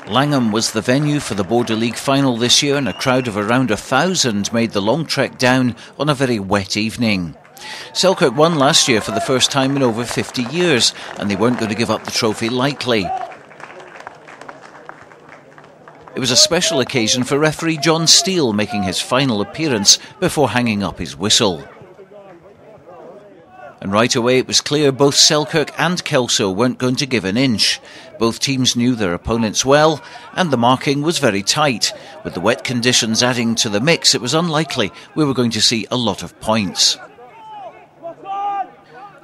Langham was the venue for the Border League final this year, and a crowd of around 1,000 made the long trek down on a very wet evening. Selkirk won last year for the first time in over 50 years, and they weren't going to give up the trophy lightly. It was a special occasion for referee John Steele making his final appearance before hanging up his whistle. And right away it was clear both Selkirk and KELSO weren't going to give an inch. Both teams knew their opponents well, and the marking was very tight. With the wet conditions adding to the mix, it was unlikely we were going to see a lot of points.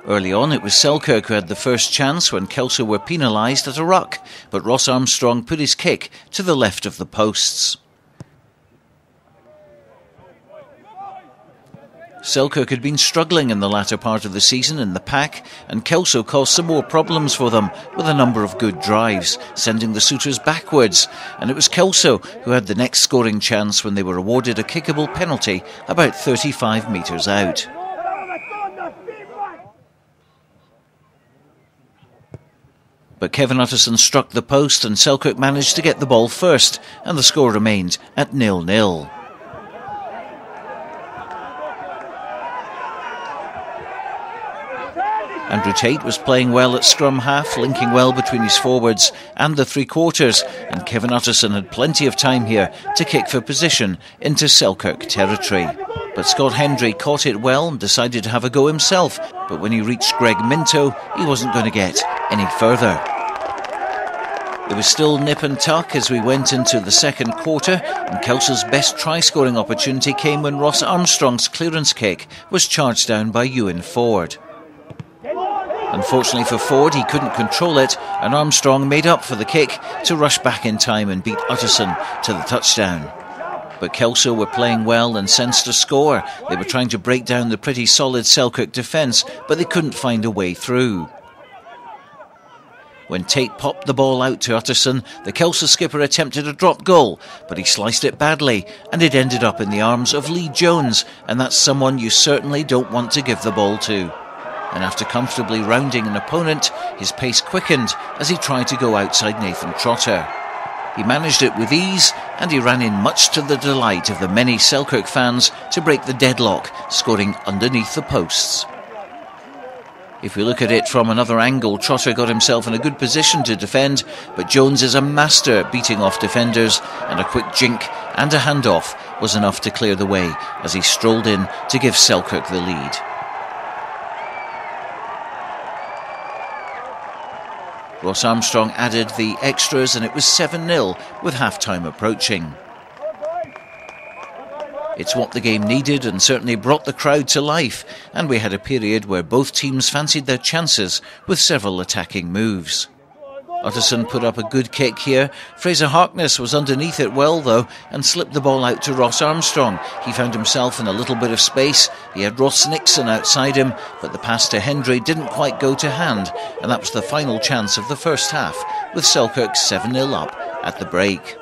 Early on it was Selkirk who had the first chance when KELSO were penalised at a ruck, but Ross Armstrong put his kick to the left of the posts. Selkirk had been struggling in the latter part of the season in the pack, and KELSO caused some more problems for them with a number of good drives, sending the suitors backwards, and it was KELSO who had the next scoring chance when they were awarded a kickable penalty about 35 metres out. But Kevin Utterson struck the post and Selkirk managed to get the ball first, and the score remained at 0-0. Andrew Tate was playing well at scrum half, linking well between his forwards and the three-quarters, and Kevin Utterson had plenty of time here to kick for position into Selkirk territory. But Scott Hendry caught it well and decided to have a go himself, but when he reached Greg Minto, he wasn't going to get any further. There was still nip and tuck as we went into the second quarter, and KELSO's best try-scoring opportunity came when Ross Armstrong's clearance kick was charged down by Ewan Ford. Unfortunately for Ford, he couldn't control it, and Armstrong made up for the kick to rush back in time and beat Utterson to the touchdown. But KELSO were playing well and sensed a score. They were trying to break down the pretty solid Selkirk defence, but they couldn't find a way through. When Tate popped the ball out to Utterson, the KELSO skipper attempted a drop goal, but he sliced it badly, and it ended up in the arms of Lee Jones, and that's someone you certainly don't want to give the ball to. And after comfortably rounding an opponent, his pace quickened as he tried to go outside Nathan Trotter. He managed it with ease, and he ran in much to the delight of the many Selkirk fans to break the deadlock, scoring underneath the posts. If we look at it from another angle, Trotter got himself in a good position to defend, but Jones is a master at beating off defenders, and a quick jink and a handoff was enough to clear the way as he strolled in to give Selkirk the lead. Ross Armstrong added the extras and it was 7-0 with half-time approaching. It's what the game needed and certainly brought the crowd to life, and we had a period where both teams fancied their chances with several attacking moves. Utterson put up a good kick here. Fraser Harkness was underneath it well though and slipped the ball out to Ross Armstrong. He found himself in a little bit of space. He had Ross Nixon outside him, but the pass to Hendry didn't quite go to hand, and that was the final chance of the first half, with Selkirk 7-0 up at the break.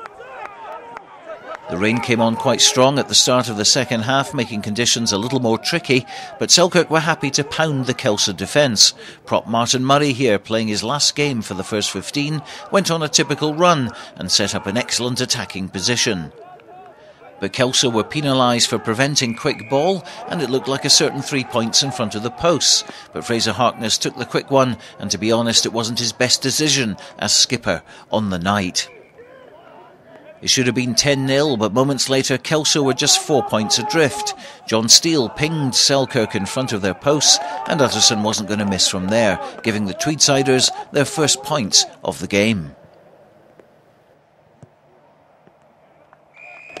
The rain came on quite strong at the start of the second half, making conditions a little more tricky, but Selkirk were happy to pound the KELSO defence. Prop Martin Murray here, playing his last game for the first 15, went on a typical run and set up an excellent attacking position. But KELSO were penalised for preventing quick ball, and it looked like a certain 3 points in front of the posts. But Fraser Harkness took the quick one, and to be honest, it wasn't his best decision as skipper on the night. It should have been 10-0, but moments later KELSO were just 4 points adrift. John Steele pinged Selkirk in front of their posts, and Utterson wasn't going to miss from there, giving the Tweedsiders their first points of the game.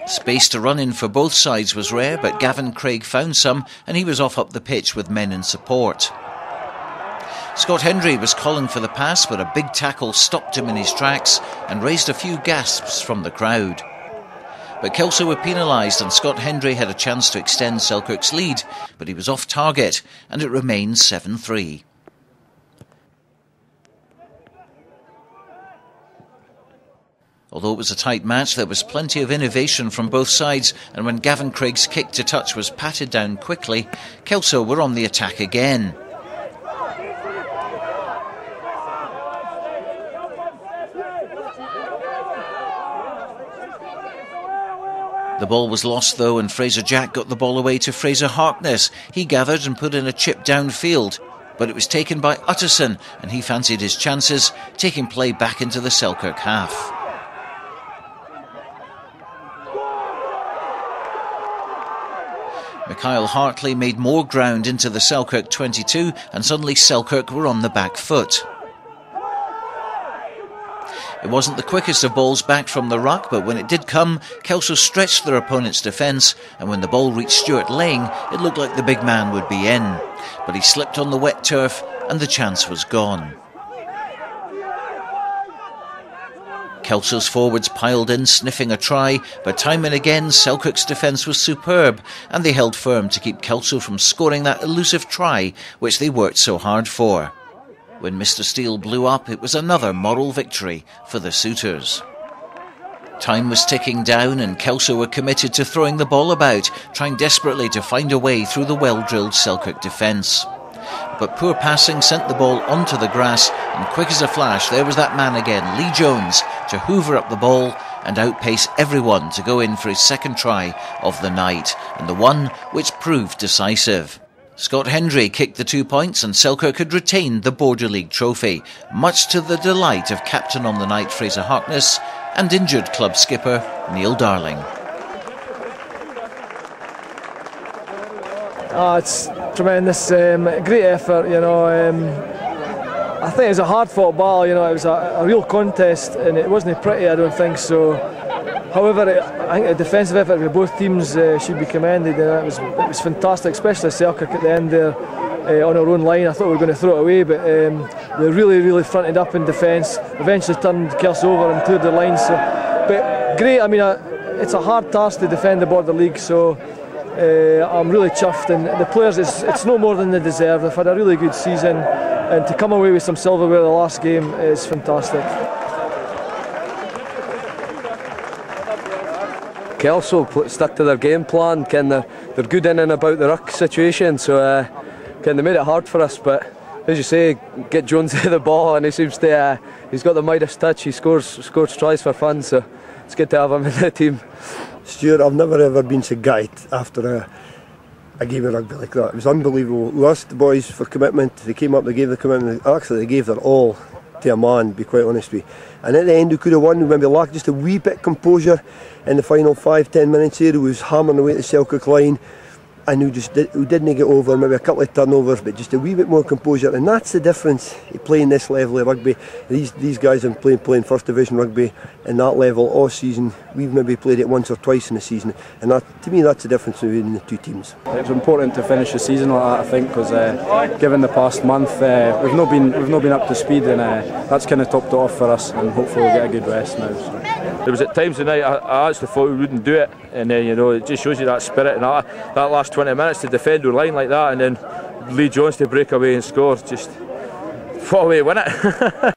Space to run in for both sides was rare, but Gavin Craig found some, and he was off up the pitch with men in support. Scott Hendry was calling for the pass, but a big tackle stopped him in his tracks and raised a few gasps from the crowd. But KELSO were penalised, and Scott Hendry had a chance to extend Selkirk's lead, but he was off target, and it remains 7-3. Although it was a tight match, there was plenty of innovation from both sides, and when Gavin Craig's kick to touch was patted down quickly, KELSO were on the attack again. The ball was lost though, and Fraser Jack got the ball away to Fraser Harkness. He gathered and put in a chip downfield, but it was taken by Utterson, and he fancied his chances, taking play back into the Selkirk half. Mikhail Hartley made more ground into the Selkirk 22, and suddenly Selkirk were on the back foot. It wasn't the quickest of balls back from the ruck, but when it did come, KELSO stretched their opponent's defence, and when the ball reached Stuart Lang, it looked like the big man would be in. But he slipped on the wet turf, and the chance was gone. KELSO's forwards piled in, sniffing a try, but time and again Selkirk's defence was superb, and they held firm to keep KELSO from scoring that elusive try which they worked so hard for. When Mr. Steele blew up, it was another moral victory for the suitors. Time was ticking down, and KELSO were committed to throwing the ball about, trying desperately to find a way through the well-drilled Selkirk defence. But poor passing sent the ball onto the grass, and quick as a flash there was that man again, Lee Jones, to hoover up the ball and outpace everyone to go in for his second try of the night, and the one which proved decisive. Scott Hendry kicked the 2 points, and Selkirk had retained the Border League trophy, much to the delight of captain on the night Fraser Harkness and injured club skipper Neil Darling. It's tremendous, great effort, you know. I think it was a hard-fought battle, you know. It was a real contest, and it wasn't pretty, I don't think so. However, I think the defensive effort of both teams should be commended. It was fantastic, especially Selkirk at the end there on our own line. I thought we were going to throw it away, but they really fronted up in defence. Eventually turned KELSO over and cleared the line. So, but great. I mean, it's a hard task to defend the Border League. So I'm really chuffed, and the players, it's no more than they deserve. They've had a really good season, and to come away with some silverware the last game is fantastic. KELSO stuck to their game plan. They're good in and about the ruck situation, so they made it hard for us. But as you say, get Jones the ball, and he seems to he's got the Midas touch. He scores tries for fun, so it's good to have him in the team. Stuart, I've never ever been so gutted after a game of rugby like that. It was unbelievable. We asked the boys for commitment. They came up, they gave the commitment. Actually, they gave their all to a man, to be quite honest with you. And at the end we could have won. We maybe lacked just a wee bit of composure in the final 5-10 minutes here. He was hammering away at the Selkirk line, and we didn't get over, maybe a couple of turnovers, but just a wee bit more composure. And that's the difference playing this level of rugby. These guys have been playing first division rugby in that level all season. We've maybe played it once or twice in the season, and to me that's the difference between the two teams. It's important to finish the season like that, I think, because given the past month we've not been up to speed, and that's kind of topped it off for us, and hopefully we'll get a good rest now. So. There was at times tonight I actually thought we wouldn't do it, and then it just shows you that spirit, and that last 20 minutes to defend our line like that, and then Lee Jones to break away and score, just what a way to win it.